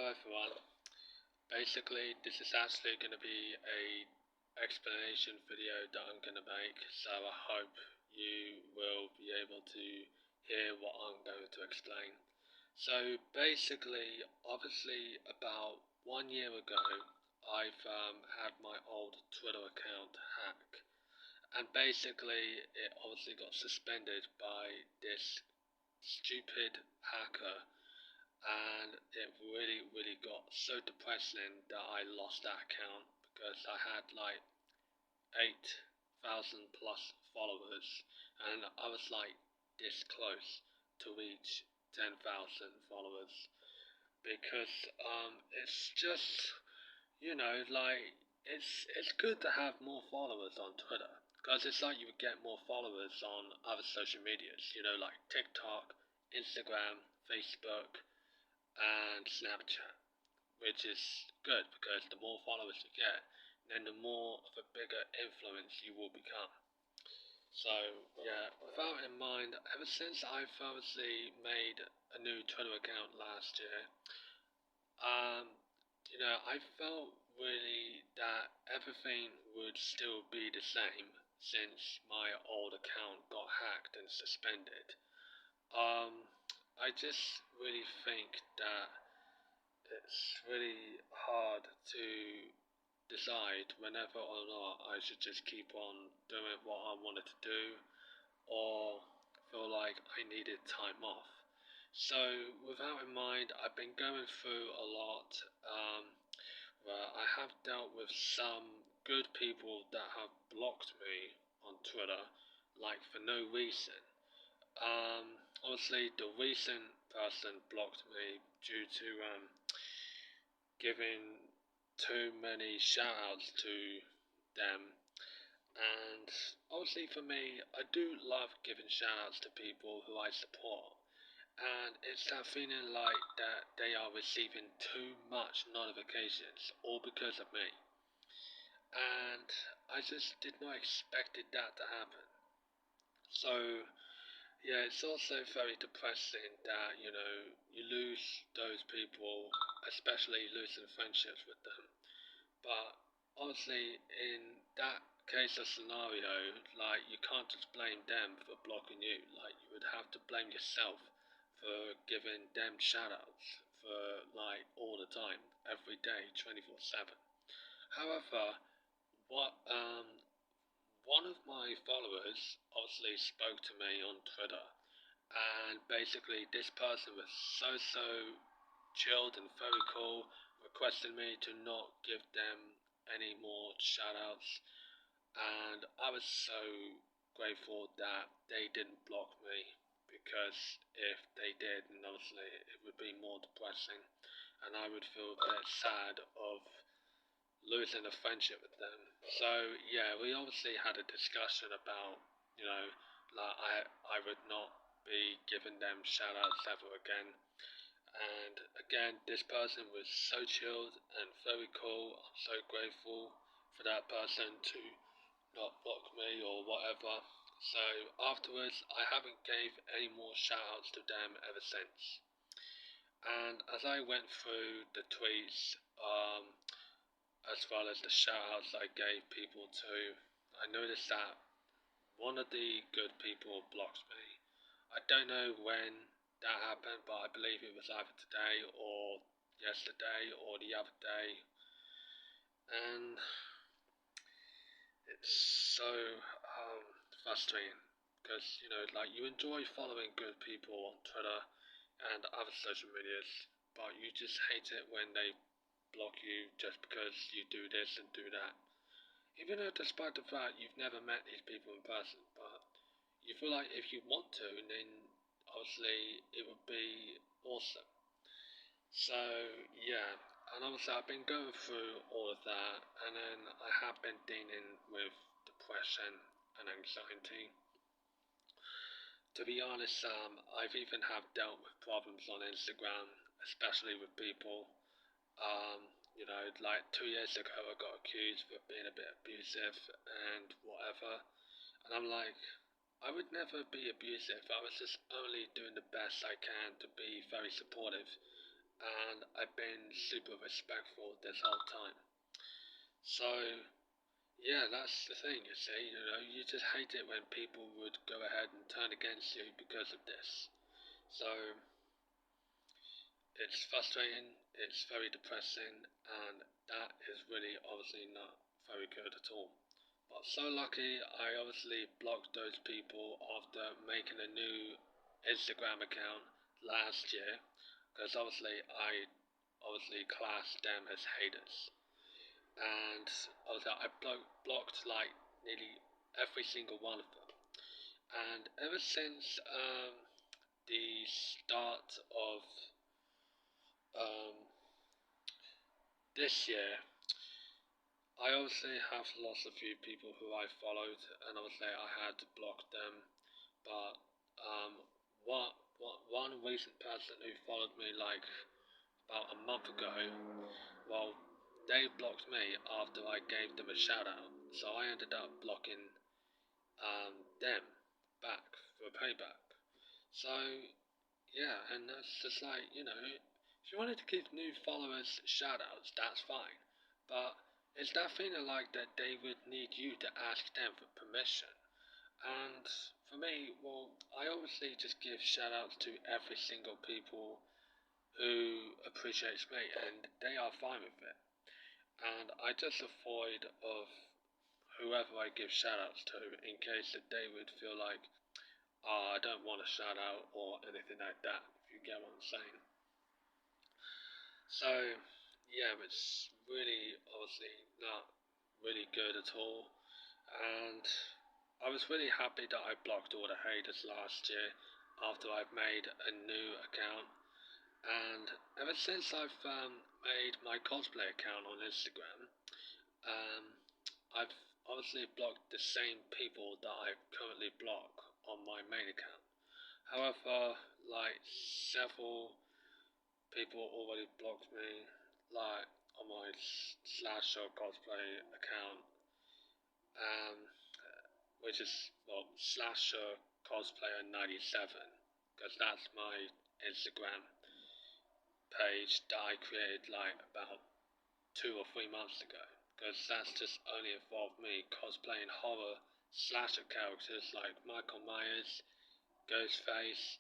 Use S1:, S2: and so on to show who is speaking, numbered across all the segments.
S1: Hello everyone. Basically, this is actually going to be a explanation video that I'm going to make, so I hope you will be able to hear what I'm going to explain. So basically, obviously about 1 year ago, I've had my old Twitter account hacked, and basically it obviously got suspended by this stupid hacker, and it really got so depressing that I lost that account because I had like 8,000 plus followers, and I was like this close to reach 10,000 followers because it's just, like it's good to have more followers on Twitter because it's like you would get more followers on other social medias, like TikTok, Instagram, Facebook, and Snapchat, which is good because the more followers you get, then the more of a bigger influence you will become. So yeah, with that in mind, ever since I've obviously made a new Twitter account last year, um, I felt really that everything would still be the same since my old account got hacked and suspended. Um, I just really think that it's really hard to decide whenever or not I should just keep on doing what I wanted to do or feel like I needed time off. So, with that in mind, I've been going through a lot where I have dealt with some good people that have blocked me on Twitter, like for no reason. Obviously, the recent person blocked me due to giving too many shout outs to them. And obviously, for me, I do love giving shout outs to people who I support. And it's that feeling like that they are receiving too much notifications, all because of me. And I just did not expect that to happen. So yeah, it's also very depressing that, you lose those people, especially losing friendships with them. But honestly, in that case of scenario, like, you can't just blame them for blocking you. Like, you would have to blame yourself for giving them shoutouts for like all the time, every day, 24/7. However, what one of my followers obviously spoke to me on Twitter, and basically this person was so chilled and very cool, requesting me to not give them any more shoutouts, and I was so grateful that they didn't block me because if they did, then obviously it would be more depressing, and I would feel a bit sad of losing a friendship with them. So yeah, we obviously had a discussion about, like I would not be giving them shout outs ever again. And again, this person was so chilled and very cool. I'm so grateful for that person to not block me or whatever. So afterwards, I haven't gave any more shout outs to them ever since. And as I went through the tweets, as well as the shout outs I gave people to, I noticed that one of the good people blocked me. I don't know when that happened, but I believe it was either today or yesterday or the other day. And it's so frustrating because, like, you enjoy following good people on Twitter and other social medias, but you just hate it when they block you just because you do this and do that. Even though, despite the fact you've never met these people in person, but you feel like if you want to, then obviously it would be awesome. So yeah, and obviously I've been going through all of that, and then I have been dealing with depression and anxiety. To be honest, I've even have dealt with problems on Instagram, especially with people. Um, like 2 years ago, I got accused of being a bit abusive and whatever. And I'm like, I would never be abusive. I was just only doing the best I can to be very supportive. and I've been super respectful this whole time. So yeah, that's the thing, you see, you just hate it when people would go ahead and turn against you because of this. So it's frustrating, it's very depressing, and that is really obviously not very good at all. But so lucky, I obviously blocked those people after making a new Instagram account last year, because obviously I classed them as haters, and obviously I blocked like nearly every single one of them. And ever since the start of um, this year, I obviously have lost a few people who I followed, and obviously I had to block them. But um, one recent person who followed me like about a month ago, well, they blocked me after I gave them a shout out, so I ended up blocking them back for payback. So yeah, and that's just like, if you wanted to give new followers shout outs, that's fine. But it's that feeling like that they would need you to ask them for permission. And for me, well, I obviously just give shout outs to every single people who appreciates me, and they are fine with it. And I just avoid of whoever I give shout outs to in case that they would feel like, oh, I don't want a shout out or anything like that, if you get what I'm saying. So, yeah, it's really obviously not really good at all. And I was really happy that I blocked all the haters last year after I've made a new account. And ever since I've made my cosplay account on Instagram, um, I've obviously blocked the same people that I currently block on my main account. However, like several people already blocked me, like on my slasher cosplay account, um, which is well slasher cosplayer 97, because that's my Instagram page that I created like about 2 or 3 months ago. Because that's just only involved me cosplaying horror slasher characters like Michael Myers, Ghostface,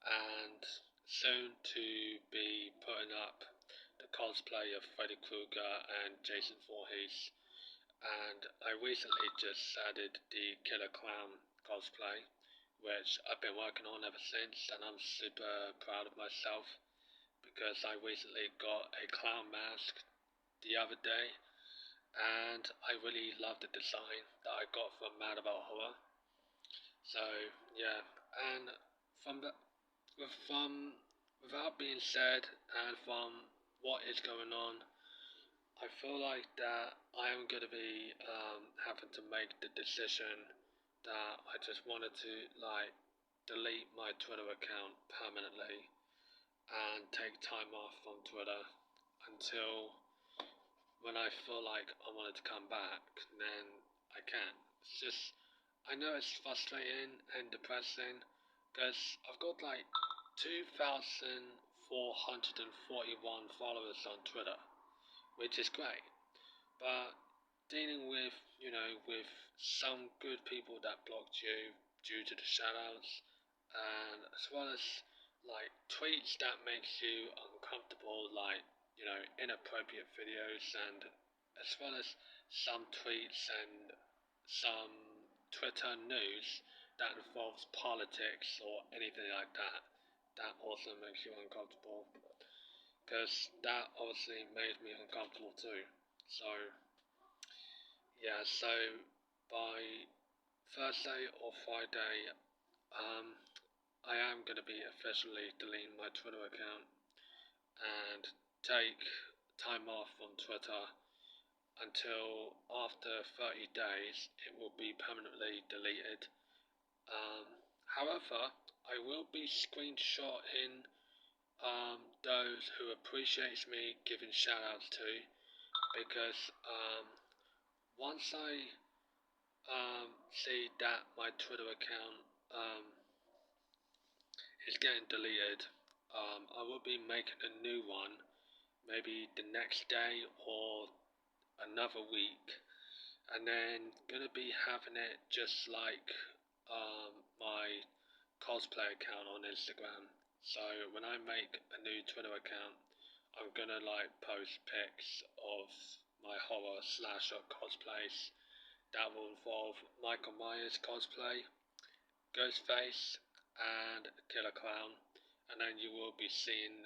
S1: and soon to be putting up the cosplay of Freddy Krueger and Jason Voorhees. And I recently just added the Killer Clown cosplay, which I've been working on ever since, and I'm super proud of myself because I recently got a clown mask the other day, and I really love the design that I got from Mad About Horror. So yeah, and from the from without being said, and from what is going on, I feel like that I am going to be having to make the decision that I just wanted to like delete my Twitter account permanently and take time off from Twitter until when I feel like I wanted to come back, then I can. It's just, I know it's frustrating and depressing because I've got like 2,441 followers on Twitter, which is great. But dealing with, with some good people that blocked you due to the shoutouts, and as well as like tweets that makes you uncomfortable, like inappropriate videos, and as well as some tweets and some Twitter news that involves politics or anything like that. That also makes you uncomfortable because that obviously made me uncomfortable too. So yeah, so by Thursday or Friday, um, I am going to be officially deleting my Twitter account and take time off from Twitter until after 30 days it will be permanently deleted. Um, However, I will be screenshotting those who appreciates me giving shoutouts to, because once I see that my Twitter account is getting deleted, I will be making a new one maybe the next day or another week, and then gonna be having it just like my cosplay account on Instagram. So when I make a new Twitter account, I'm gonna like post pics of my horror slasher cosplays that will involve Michael Myers cosplay, Ghostface, and Killer Clown, and then you will be seeing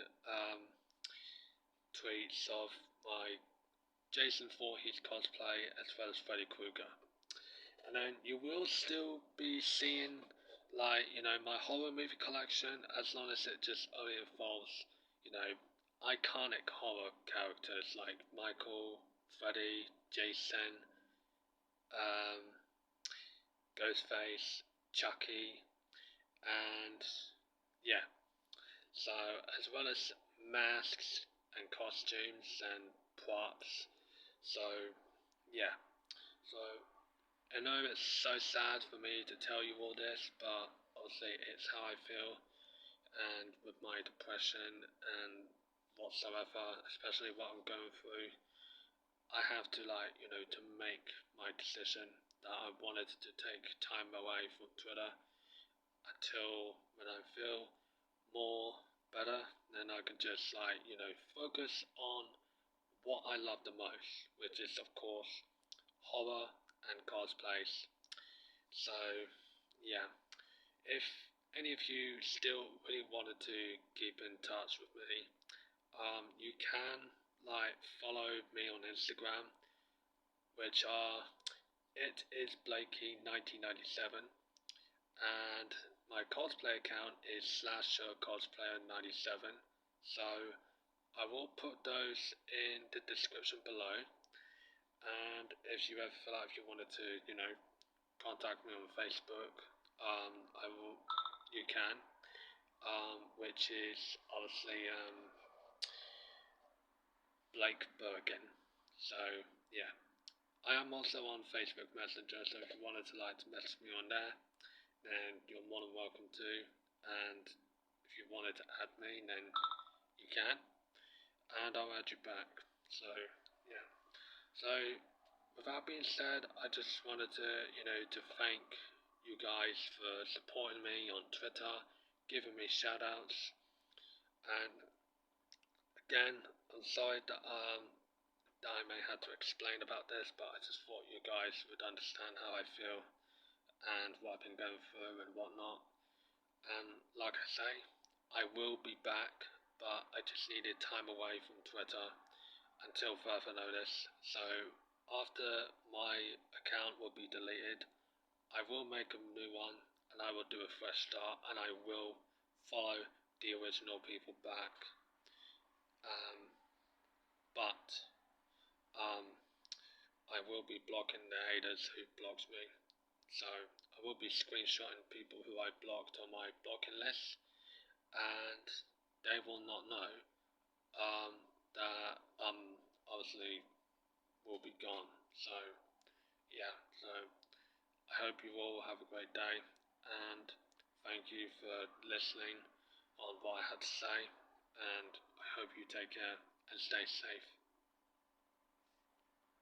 S1: tweets of my Jason Voorhees cosplay as well as Freddy Krueger. And then you will still be seeing like, my horror movie collection as long as it just only involves, iconic horror characters like Michael, Freddy, Jason, um, Ghostface, Chucky, and yeah. So as well as masks and costumes and props. So yeah. So I know it's so sad for me to tell you all this, but obviously it's how I feel, and with my depression and whatsoever, especially what I'm going through, I have to to make my decision that I wanted to take time away from Twitter until when I feel more better, then I can just focus on what I love the most, which is of course horror and cosplays. So yeah, if any of you still really wanted to keep in touch with me, you can follow me on Instagram, which are it is Blakey 1997, and my cosplay account is slasher cosplayer 97. So I will put those in the description below. And if you ever feel like if you wanted to, contact me on Facebook, I will. You can, which is obviously Blake Bergen. So yeah, I am also on Facebook Messenger. So if you wanted to message me on there, then you're more than welcome to. And if you wanted to add me, then you can, and I'll add you back. So yeah. So with that being said, I just wanted to to thank you guys for supporting me on Twitter, giving me shout outs, and again, I'm sorry that I may have to explain about this, but I just thought you guys would understand how I feel and what I've been going through and whatnot. And like I say, I will be back, but I just needed time away from Twitter until further notice. So after my account will be deleted, I will make a new one and I will do a fresh start and I will follow the original people back. Um, but um, I will be blocking the haters who blocked me. So I will be screenshotting people who I blocked on my blocking list, and they will not know that obviously will be gone. So yeah, so I hope you all have a great day, and thank you for listening on what I had to say, and I hope you take care and stay safe.